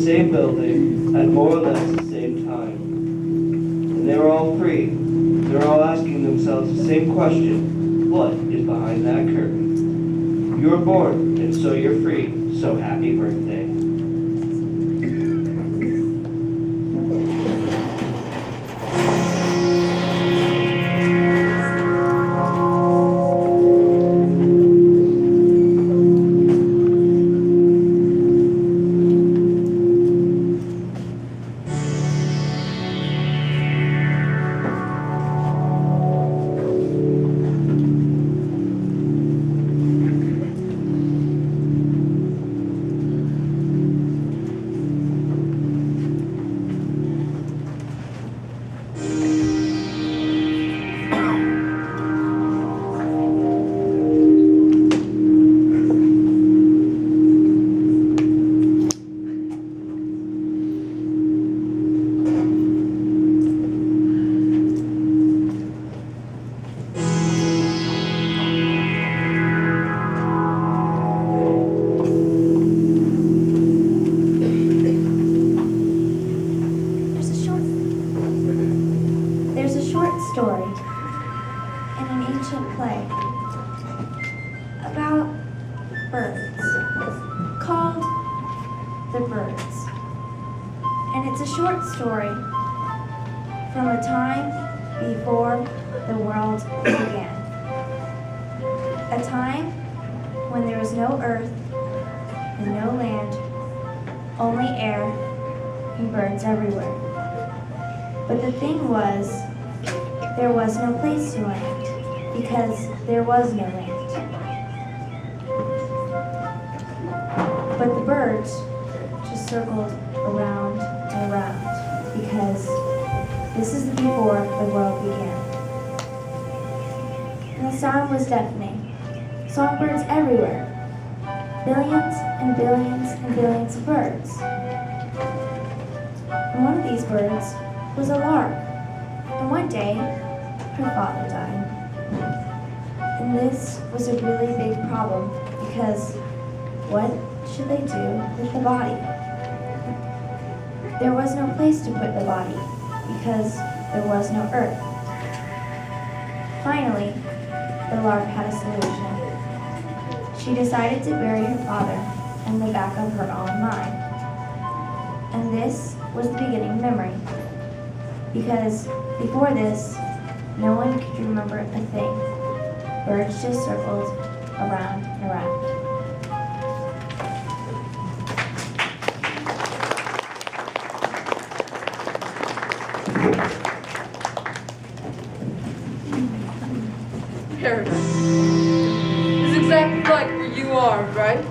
same building at more or less the same time. And they were all free. They were all asking themselves the same question: what is behind that curtain? You were born, and so you're free. So happy birthday. From a time before the world began. A time when there was no earth and no land, only air and birds everywhere. But the thing was, there was no place to land because there was no land. But the birds just circled around and around because this is before the world began. And the sound was deafening. Songbirds everywhere. Billions and billions and billions of birds. And one of these birds was a lark. And one day, her father died. And this was a really big problem because what should they do with the body? There was no place to put the body because there was no earth. Finally, the lark had a solution. She decided to bury her father in the back of her own mind. And this was the beginning of memory. Because before this, no one could remember a thing. Birds just circled around and around. Paradise is exactly like where you are, right?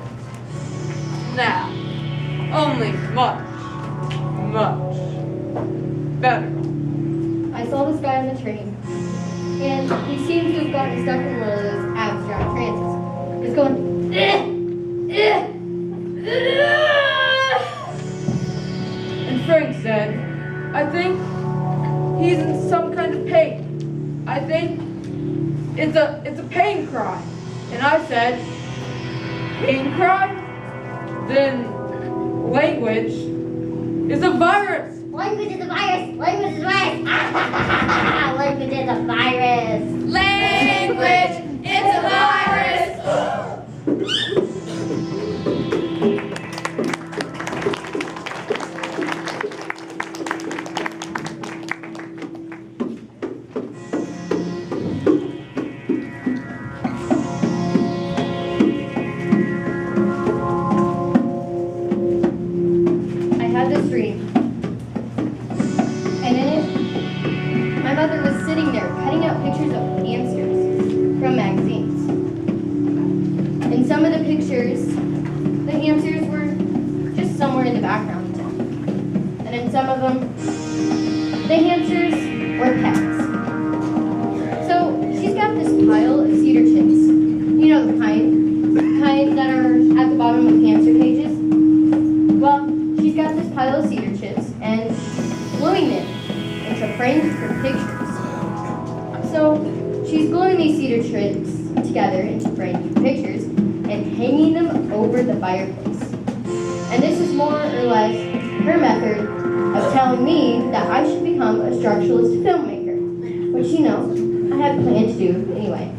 Now, only much better. I saw this guy on the train, and he seems to have gotten stuck in one of those abstract trances. He's going, And Frank said, I think he's in some kind of pain. I think it's a pain cry. And I said, pain cry? Then language is a virus. Language is a virus! Language is a virus! Language is a virus! Language is a virus! Some of them, the hamsters were pets. So she's got this pile of cedar chips. You know the kind that are at the bottom of hamster cages? Well, she's got this pile of cedar chips and gluing them into frames for pictures. So she's gluing these cedar chips together into frames for pictures and hanging them over the fireplace. And this is more or less her method of telling me that I should become a structuralist filmmaker, which, you know, I had planned to do anyway.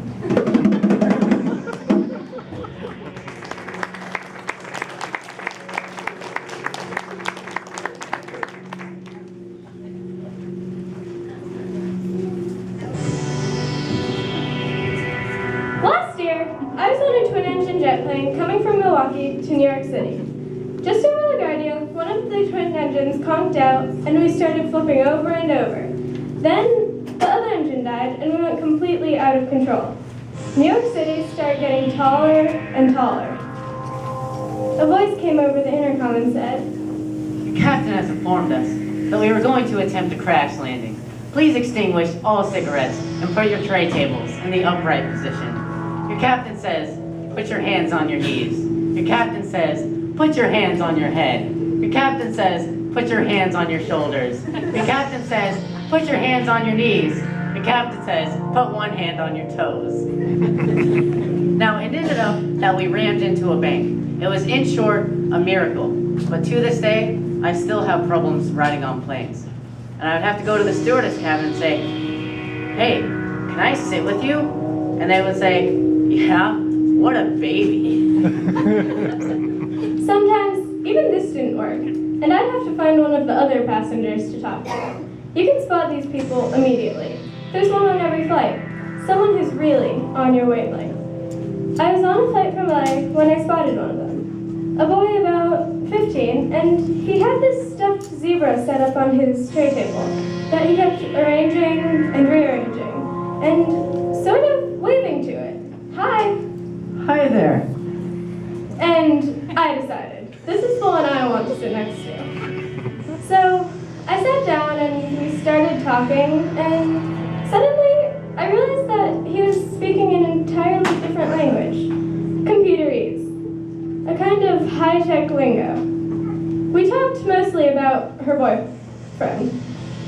Last year, I was on a twin-engine jet plane coming from Milwaukee to New York City. Just over LaGuardia, one of the twin engines conked out, and we started flipping over and over. Then, the other engine died, and we went completely out of control. New York City started getting taller and taller. A voice came over the intercom and said, "The captain has informed us that we were going to attempt a crash landing. Please extinguish all cigarettes and put your tray tables in the upright position. Your captain says, put your hands on your knees. Your captain says, put your hands on your head. Your captain says, put your hands on your shoulders. Your captain says, put your hands on your knees. Your captain says, put one hand on your toes." Now, it ended up that we rammed into a bank. It was, in short, a miracle. But to this day, I still have problems riding on planes. And I would have to go to the stewardess cabin and say, "Hey, can I sit with you?" And they would say, "Yeah, what a baby." Sometimes, even this didn't work, and I'd have to find one of the other passengers to talk to. You can spot these people immediately. There's one on every flight, someone who's really on your wavelength. I was on a flight from LA when I spotted one of them. A boy about 15, and he had this stuffed zebra set up on his tray table that he kept arranging and rearranging, and sort of waving to it. "Hi." Hi there. And I decided, this is the one I want to sit next to. So I sat down and we started talking, and suddenly I realized that he was speaking an entirely different language, computerese, a kind of high-tech lingo. We talked mostly about her boyfriend.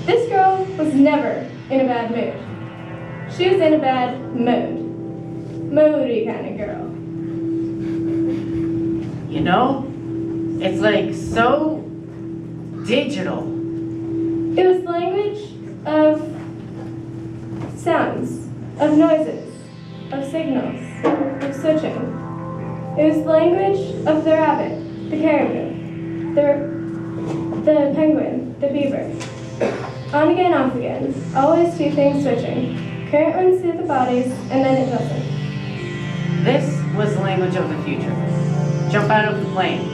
This girl was never in a bad mood. She was in a bad mood. Moody kind of girl. You know, it's like so digital. It was language of sounds, of noises, of signals, of switching. It was language of the rabbit, the caribou, the penguin, the beaver. On again, off again. Always two things switching. Current runs through the bodies, and then it doesn't. This was the language of the future. Jump out of the plane.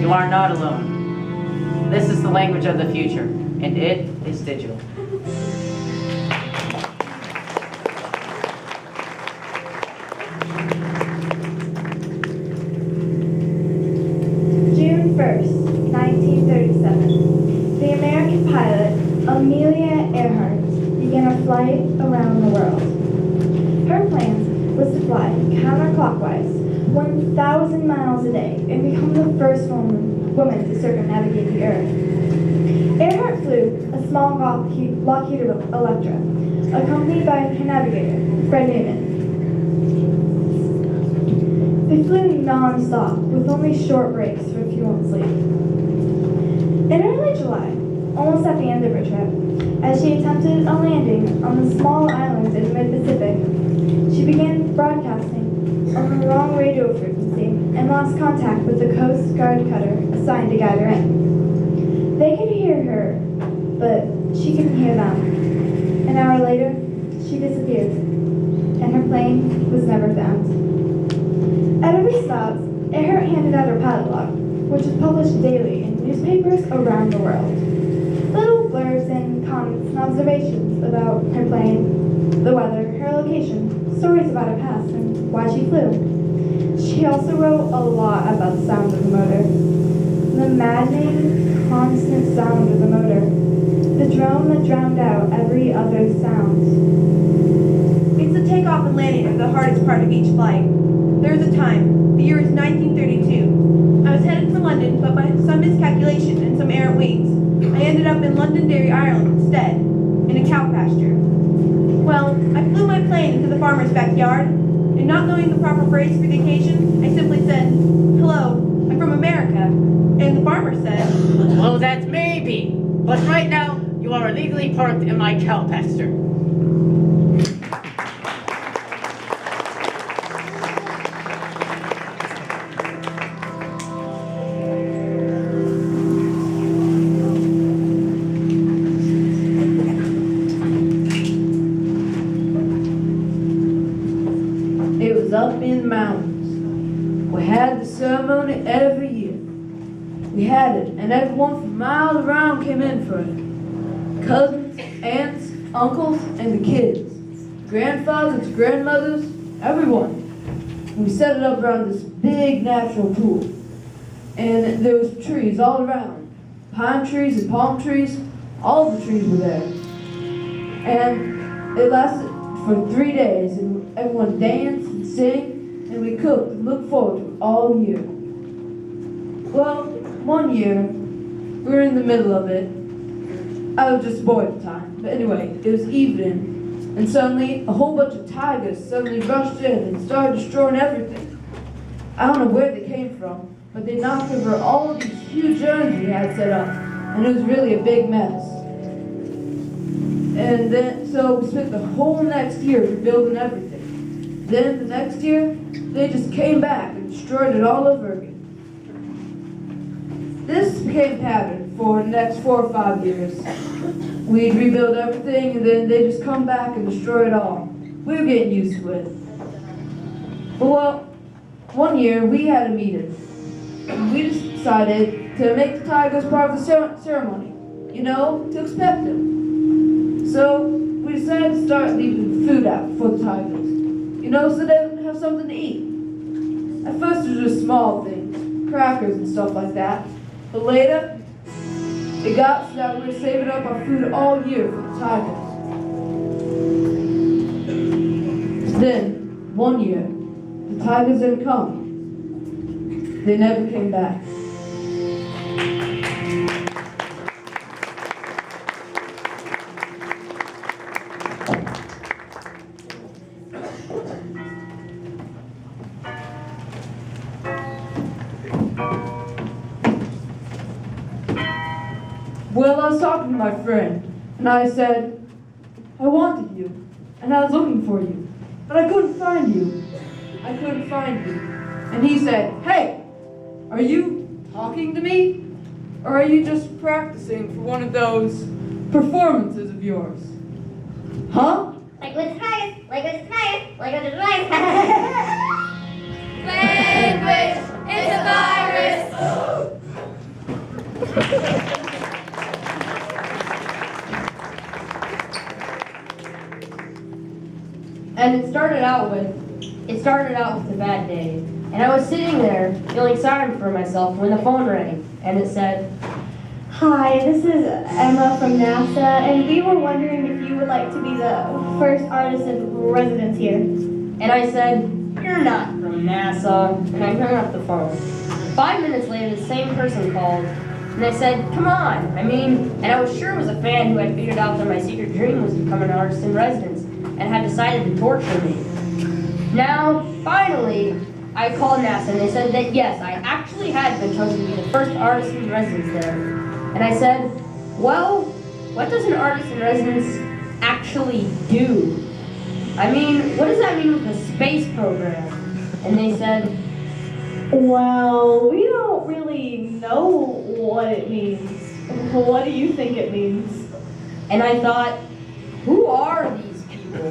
You are not alone. This is the language of the future, and it is digital. June 1st, 1937. The American pilot, Amelia Earhart, began a flight around the world. Her plan was to fly counterclockwise 1,000 miles a day and become the first woman to circumnavigate the Earth. Earhart flew a small Lockheed Electra, accompanied by her navigator, Fred Newman. They flew non-stop, with only short breaks for fuel and sleep. In early July, almost at the end of her trip, as she attempted a landing on the small island in the mid-Pacific, she began broadcasting on the wrong radio frequency and lost contact with the Coast Guard cutter assigned to guide her in. They could hear her, but she couldn't hear them. An hour later, she disappeared, and her plane was never found. At every stop, Earhart handed out her pilot log, which was published daily in newspapers around the world. Little blurbs and comments and observations about her plane, the weather, her location, stories about her past, and why she flew. She also wrote a lot about the sound of the motor. The maddening, constant sound of the motor. The drone that drowned out every other sound. It's the takeoff and landing of the hardest part of each flight. There was a time, the year is 1932. I was headed for London, but by some miscalculation and some errant wings, I ended up in Londonderry, Ireland instead, in a cow pasture. Well, I flew my plane into the farmer's backyard, and not knowing the proper phrase for the occasion, I simply said, "Hello, I'm from America. And the farmer said, Well, that's maybe. But right now, you are illegally parked in my cow pasture. It was up in the mountains. We had the ceremony every year. We had it, and everyone from miles around came in for it. Cousins, aunts, uncles, and the kids. Grandfathers, grandmothers, everyone. We set it up around this big natural pool. And there was trees all around. Pine trees and palm trees, all the trees were there. And it lasted for 3 days, and everyone danced and sang, and we cooked and looked forward to it all year. Well, one year, we were in the middle of it. I was just a boy at the time. But anyway, it was evening, and suddenly a whole bunch of tigers suddenly rushed in and started destroying everything. I don't know where they came from, but they knocked over all of these huge urns we had set up, and it was really a big mess. And then, so we spent the whole next year rebuilding everything. Then the next year, they just came back and destroyed it all over again. This became pattern for the next 4 or 5 years. We'd rebuild everything, and then they just come back and destroy it all. We were getting used to it. Well, one year we had a meeting. And we just decided to make the tigers part of the ceremony, to expect them. So we decided to start leaving food out for the tigers, so they would have something to eat. At first it was just small things, crackers and stuff like that. But later, it got so that we were saving up our food all year for the tigers. Then, one year, the tigers didn't come. They never came back. Well, I was talking to my friend, and I said, I wanted you, and I was looking for you, but I couldn't find you. I couldn't find you. And he said, hey, are you talking to me? Or are you just practicing for one of those performances of yours? Huh? Like with nice, like with nice, like with nice. Language is a virus. And it started out with a bad day. And I was sitting there feeling sorry for myself when the phone rang, and it said, Hi, this is Emma from NASA, and we were wondering if you would like to be the first artist in residence here. and I said, you're not from NASA, and I hung up the phone. 5 minutes later, the same person called, and I said, come on, and I was sure it was a fan who had figured out that my secret dream was to become an artist in residence, and had decided to torture me. Now, finally, I called NASA, and they said that yes, I actually had been chosen to be the first artist in residence there. And I said, well, what does an artist in residence actually do? What does that mean with the space program? And they said, Well, we don't really know what it means. What do you think it means? and I thought, who are these people?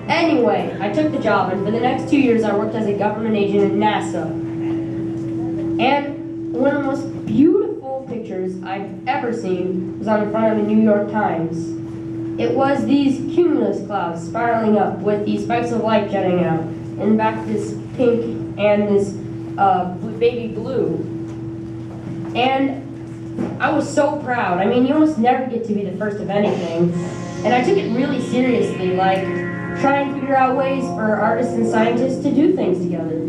Anyway, I took the job, and for the next 2 years I worked as a government agent at NASA. And one of the most beautiful pictures I've ever seen was on the front of the New York Times. It was these cumulus clouds spiraling up with these spikes of light jetting out, and back this pink and this baby blue. And I was so proud. You almost never get to be the first of anything. And I took it really seriously, like trying to figure out ways for artists and scientists to do things together.